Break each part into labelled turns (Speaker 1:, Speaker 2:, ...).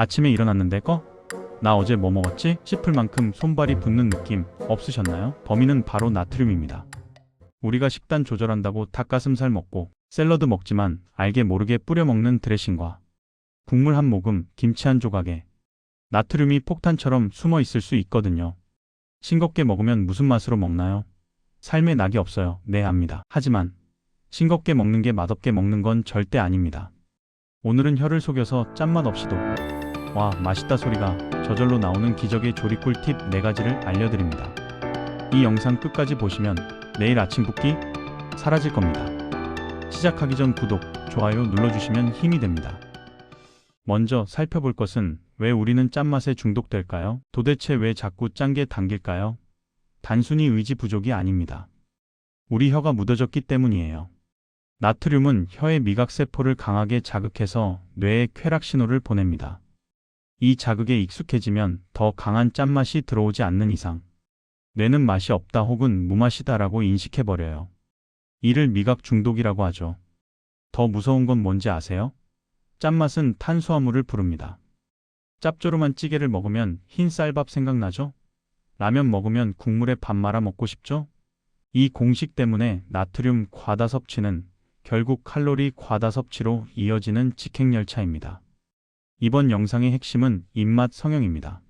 Speaker 1: 아침에 일어났는데 나 어제 뭐 먹었지? 싶을 만큼 손발이 붓는 느낌 없으셨나요? 범인은 바로 나트륨입니다. 우리가 식단 조절한다고 닭가슴살 먹고 샐러드 먹지만 알게 모르게 뿌려 먹는 드레싱과 국물 한 모금, 김치 한 조각에 나트륨이 폭탄처럼 숨어 있을 수 있거든요. 싱겁게 먹으면 무슨 맛으로 먹나요? 삶에 낙이 없어요. 네, 압니다. 하지만 싱겁게 먹는 게 맛없게 먹는 건 절대 아닙니다. 오늘은 혀를 속여서 짠맛 없이도 와, 맛있다 소리가 저절로 나오는 기적의 조리 꿀팁 4가지를 알려드립니다. 이 영상 끝까지 보시면 내일 아침 붓기 사라질 겁니다. 시작하기 전 구독, 좋아요 눌러주시면 힘이 됩니다. 먼저 살펴볼 것은 왜 우리는 짠맛에 중독될까요? 도대체 왜 자꾸 짠 게 당길까요? 단순히 의지 부족이 아닙니다. 우리 혀가 무뎌졌기 때문이에요. 나트륨은 혀의 미각세포를 강하게 자극해서 뇌에 쾌락 신호를 보냅니다. 이 자극에 익숙해지면 더 강한 짠맛이 들어오지 않는 이상 뇌는 맛이 없다 혹은 무맛이다라고 인식해버려요. 이를 미각 중독이라고 하죠. 더 무서운 건 뭔지 아세요? 짠맛은 탄수화물을 부릅니다. 짭조름한 찌개를 먹으면 흰 쌀밥 생각나죠? 라면 먹으면 국물에 밥 말아 먹고 싶죠? 이 공식 때문에 나트륨 과다 섭취는 결국 칼로리 과다 섭취로 이어지는 직행열차입니다. 이번 영상의 핵심은 입맛 성형입니다.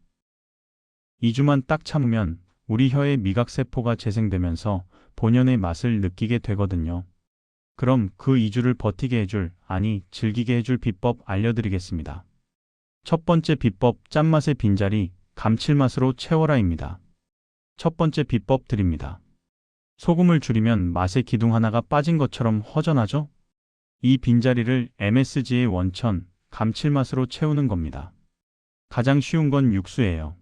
Speaker 1: 2주만 딱 참으면 우리 혀의 미각세포가 재생되면서 본연의 맛을 느끼게 되거든요. 그럼 그 2주를 버티게 해줄, 아니 즐기게 해줄 비법 알려드리겠습니다. 첫 번째 비법, 짠맛의 빈자리, 감칠맛으로 채워라입니다. 첫 번째 비법 드립니다. 소금을 줄이면 맛의 기둥 하나가 빠진 것처럼 허전하죠? 이 빈자리를 MSG의 원천, 감칠맛으로 채우는 겁니다. 가장 쉬운 건 육수예요.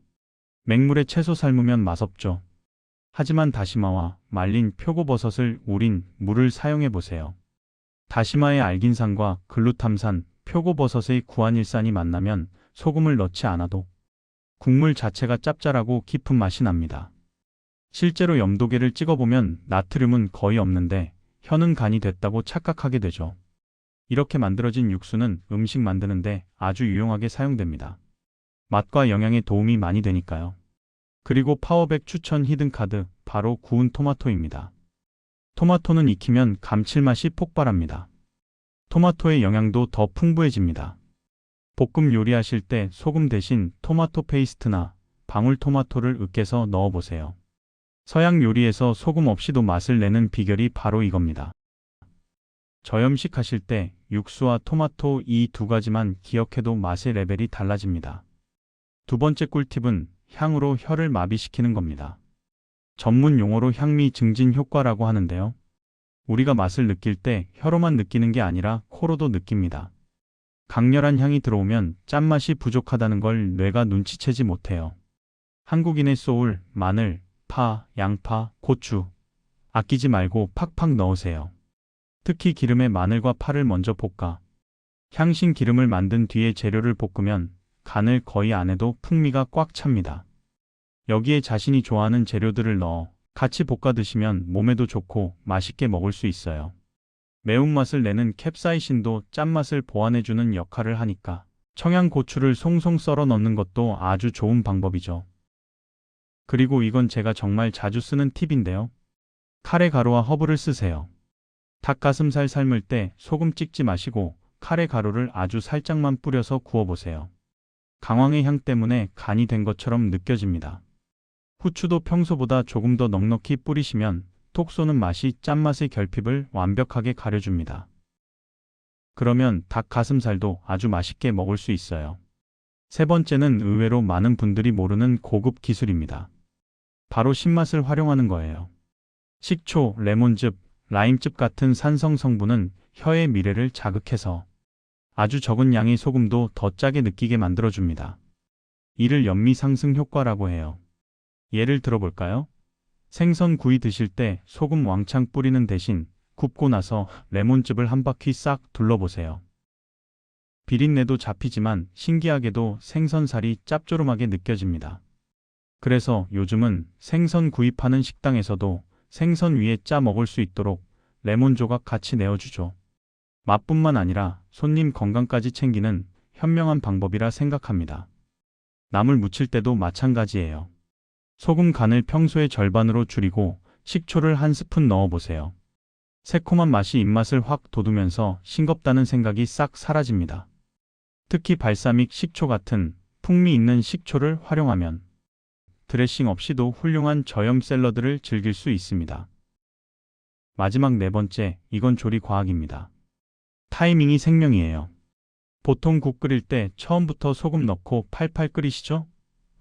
Speaker 1: 맹물에 채소 삶으면 맛없죠. 하지만 다시마와 말린 표고버섯을 우린 물을 사용해 보세요. 다시마의 알긴산과 글루탐산, 표고버섯의 구안일산이 만나면 소금을 넣지 않아도 국물 자체가 짭짤하고 깊은 맛이 납니다. 실제로 염도계를 찍어보면 나트륨은 거의 없는데 혀는 간이 됐다고 착각하게 되죠. 이렇게 만들어진 육수는 음식 만드는데 아주 유용하게 사용됩니다. 맛과 영양에 도움이 많이 되니까요. 그리고 파워백 추천 히든카드, 바로 구운 토마토입니다. 토마토는 익히면 감칠맛이 폭발합니다. 토마토의 영양도 더 풍부해집니다. 볶음 요리하실 때 소금 대신 토마토 페이스트나 방울토마토를 으깨서 넣어보세요. 서양 요리에서 소금 없이도 맛을 내는 비결이 바로 이겁니다. 저염식 하실 때 육수와 토마토 이 2가지만 기억해도 맛의 레벨이 달라집니다. 두 번째 꿀팁은 향으로 혀를 마비시키는 겁니다. 전문 용어로 향미 증진 효과라고 하는데요. 우리가 맛을 느낄 때 혀로만 느끼는 게 아니라 코로도 느낍니다. 강렬한 향이 들어오면 짠맛이 부족하다는 걸 뇌가 눈치채지 못해요. 한국인의 소울, 마늘, 파, 양파, 고추 아끼지 말고 팍팍 넣으세요. 특히 기름에 마늘과 파를 먼저 볶아 향신 기름을 만든 뒤에 재료를 볶으면 간을 거의 안 해도 풍미가 꽉 찹니다. 여기에 자신이 좋아하는 재료들을 넣어 같이 볶아 드시면 몸에도 좋고 맛있게 먹을 수 있어요. 매운맛을 내는 캡사이신도 짠맛을 보완해주는 역할을 하니까 청양고추를 송송 썰어 넣는 것도 아주 좋은 방법이죠. 그리고 이건 제가 정말 자주 쓰는 팁인데요. 카레 가루와 허브를 쓰세요. 닭가슴살 삶을 때 소금 찍지 마시고 카레 가루를 아주 살짝만 뿌려서 구워보세요. 강황의 향 때문에 간이 된 것처럼 느껴집니다. 후추도 평소보다 조금 더 넉넉히 뿌리시면 톡 쏘는 맛이 짠맛의 결핍을 완벽하게 가려줍니다. 그러면 닭가슴살도 아주 맛있게 먹을 수 있어요. 세 번째는 의외로 많은 분들이 모르는 고급 기술입니다. 바로 신맛을 활용하는 거예요. 식초, 레몬즙, 라임즙 같은 산성 성분은 혀의 미뢰를 자극해서 아주 적은 양의 소금도 더 짜게 느끼게 만들어줍니다. 이를 연미 상승 효과라고 해요. 예를 들어볼까요? 생선 구이 드실 때 소금 왕창 뿌리는 대신 굽고 나서 레몬즙을 한 바퀴 싹 둘러보세요. 비린내도 잡히지만 신기하게도 생선살이 짭조름하게 느껴집니다. 그래서 요즘은 생선 구입하는 식당에서도 생선 위에 짜 먹을 수 있도록 레몬 조각 같이 내어주죠. 맛뿐만 아니라 손님 건강까지 챙기는 현명한 방법이라 생각합니다. 나물 무칠 때도 마찬가지예요. 소금 간을 평소의 절반으로 줄이고 식초를 한 스푼 넣어보세요. 새콤한 맛이 입맛을 확 돋우면서 싱겁다는 생각이 싹 사라집니다. 특히 발사믹 식초 같은 풍미 있는 식초를 활용하면 드레싱 없이도 훌륭한 저염 샐러드를 즐길 수 있습니다. 마지막 네 번째, 이건 조리 과학입니다. 타이밍이 생명이에요. 보통 국 끓일 때 처음부터 소금 넣고 팔팔 끓이시죠?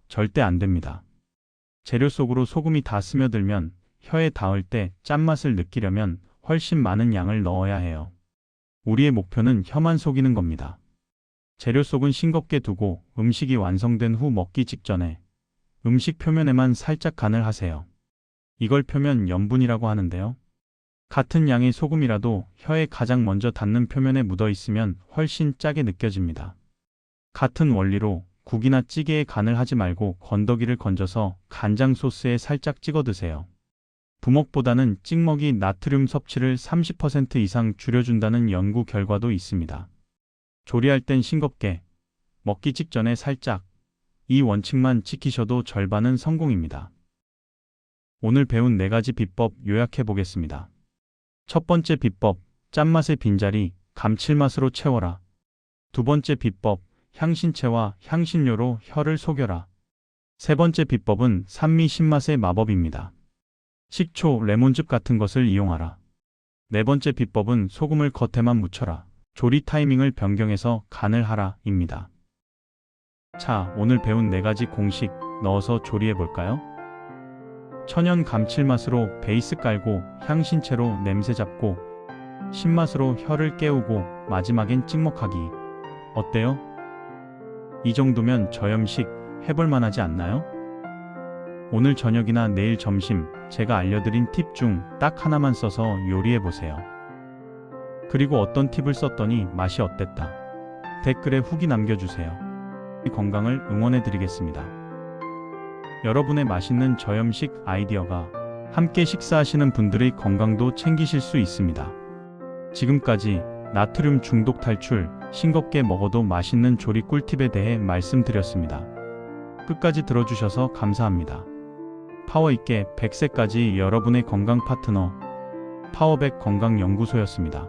Speaker 1: 절대 안 됩니다. 재료 속으로 소금이 다 스며들면 혀에 닿을 때 짠맛을 느끼려면 훨씬 많은 양을 넣어야 해요. 우리의 목표는 혀만 속이는 겁니다. 재료 속은 싱겁게 두고 음식이 완성된 후 먹기 직전에 음식 표면에만 살짝 간을 하세요. 이걸 표면 염분이라고 하는데요. 같은 양의 소금이라도 혀에 가장 먼저 닿는 표면에 묻어 있으면 훨씬 짜게 느껴집니다. 같은 원리로 국이나 찌개에 간을 하지 말고 건더기를 건져서 간장 소스에 살짝 찍어 드세요. 부먹보다는 찍먹이 나트륨 섭취를 30% 이상 줄여준다는 연구 결과도 있습니다. 조리할 땐 싱겁게, 먹기 직전에 살짝, 이 원칙만 지키셔도 절반은 성공입니다. 오늘 배운 4가지 비법 요약해 보겠습니다. 첫 번째 비법, 짠맛의 빈자리, 감칠맛으로 채워라. 두 번째 비법, 향신채와 향신료로 혀를 속여라. 세 번째 비법은 산미 신맛의 마법입니다. 식초, 레몬즙 같은 것을 이용하라. 네 번째 비법은 소금을 겉에만 묻혀라. 조리 타이밍을 변경해서 간을 하라 입니다. 자, 오늘 배운 4가지 공식 넣어서 조리해 볼까요? 천연 감칠맛으로 베이스 깔고 향신채로 냄새 잡고 신맛으로 혀를 깨우고 마지막엔 찍먹하기. 어때요? 이 정도면 저염식 해볼 만하지 않나요? 오늘 저녁이나 내일 점심 제가 알려드린 팁 중 딱 하나만 써서 요리해 보세요. 그리고 어떤 팁을 썼더니 맛이 어땠다? 댓글에 후기 남겨주세요. 건강을 응원해 드리겠습니다. 여러분의 맛있는 저염식 아이디어가 함께 식사하시는 분들의 건강도 챙기실 수 있습니다. 지금까지 나트륨 중독 탈출, 싱겁게 먹어도 맛있는 조리 꿀팁에 대해 말씀드렸습니다. 끝까지 들어주셔서 감사합니다. 파워있게 100세까지 여러분의 건강 파트너 파워백 건강연구소였습니다.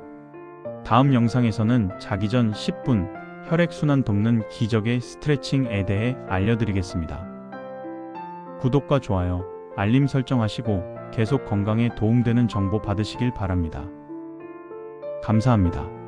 Speaker 1: 다음 영상에서는 자기 전 10분 혈액순환 돕는 기적의 스트레칭에 대해 알려드리겠습니다. 구독과 좋아요, 알림 설정하시고 계속 건강에 도움되는 정보 받으시길 바랍니다. 감사합니다.